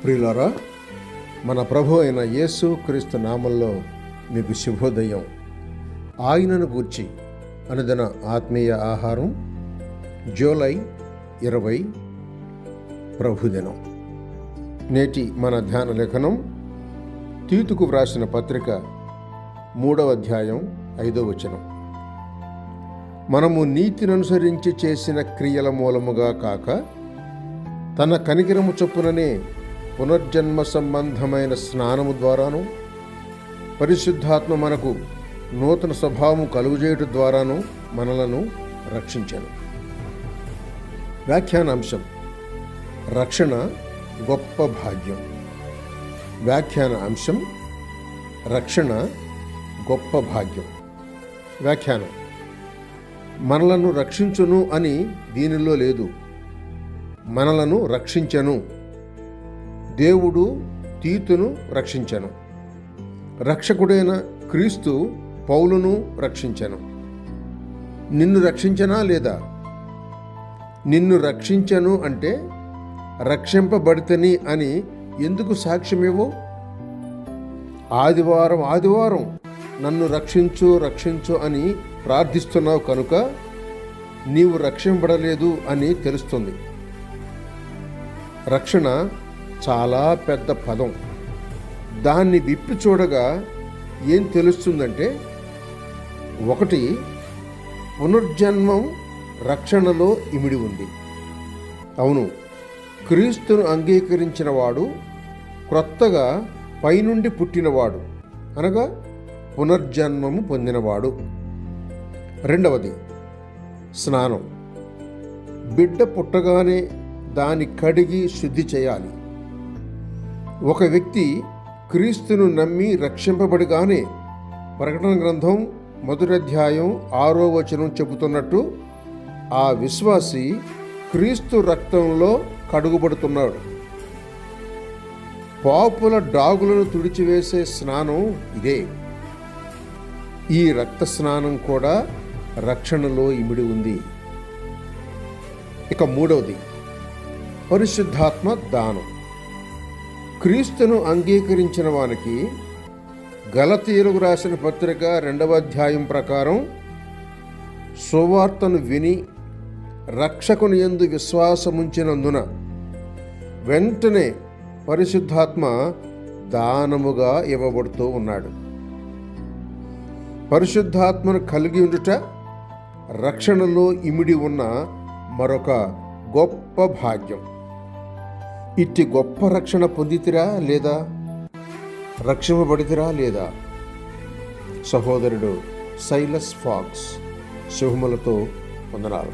ప్రియులారా, మన ప్రభు అయిన యేసు క్రీస్తు నామంలో మీకు శుభోదయం. ఆయనను గూర్చి అనుదిన ఆత్మీయ ఆహారం, జూలై 20 ప్రభుదినం. నేటి మన ధ్యాన లేఖనం తీతుకు వ్రాసిన పత్రిక 3వ అధ్యాయం 5వ వచనం. మనము నీతిని అనుసరించి చేసిన క్రియల మూలముగా కాక తన కనికరము చొప్పుననే పునర్జన్మ సంబంధమైన స్నానము ద్వారాను పరిశుద్ధాత్మ మనకు నూతన స్వభావము కలుగుచేయుట ద్వారాను మనలను రక్షించెను. వ్యాఖ్యానాంశం: రక్షణ గొప్ప భాగ్యం. వ్యాఖ్యాన అంశం: రక్షణ గొప్ప భాగ్యం. వ్యాఖ్యానం: మనలను రక్షించును అని దీనిలో లేదు, మనలను రక్షించెను. దేవుడు తీతును రక్షించెను. రక్షకుడైన క్రీస్తు పౌలును రక్షించెను. నిన్ను రక్షించనా లేదా? నిన్ను రక్షించెను అంటే రక్షింపబడితని అని ఎందుకు సాక్ష్యమేవో? ఆదివారం నన్ను రక్షించు రక్షించు అని ప్రార్థిస్తున్నావు కనుక నీవు రక్షింపబడలేదు అని తెలుస్తుంది. రక్షణ చాలా పెద్ద పదం. దాన్ని విప్పి చూడగా ఏం తెలుస్తుందంటే, 1, పునర్జన్మం రక్షణలో ఇమిడి ఉంది. అవును, క్రీస్తును అంగీకరించిన వాడు క్రొత్తగా పైనుండి పుట్టినవాడు, అనగా పునర్జన్మము పొందినవాడు. 2, స్నానం. బిడ్డ పుట్టగానే దాన్ని కడిగి శుద్ధి చేయాలి. ఒక వ్యక్తి క్రీస్తును నమ్మి రక్షింపబడిగానే ప్రకటన గ్రంథం 1వ అధ్యాయం 6వ వచనం చెబుతున్నట్టు ఆ విశ్వాసి క్రీస్తు రక్తంలో కడుగుబడుతున్నాడు. పాపుల డాగులను తుడిచివేసే స్నానం ఇదే. ఈ రక్త స్నానం కూడా రక్షణలో ఇమిడి ఉంది. ఇక 3, పరిశుద్ధాత్మ దానం. క్రీస్తును అంగీకరించిన వానికి గలతీయులకు రాసిన పత్రిక 2వ అధ్యాయం ప్రకారం సువార్తను విని రక్షకుని యందు విశ్వాసముంచినందున వెంటనే పరిశుద్ధాత్మ దానముగా ఇవ్వబడుతూ ఉన్నాడు. పరిశుద్ధాత్మను కలిగి ఉండుట రక్షణలో ఇమిడి ఉన్న మరొక గొప్ప భాగ్యం. ఇట్టి గొప్ప రక్షణ పొందితిరా లేదా? రక్షింపబడితిరా లేదా? సహోదరుడు సైలస్ ఫాక్స్. శుభములతో వందనాలు.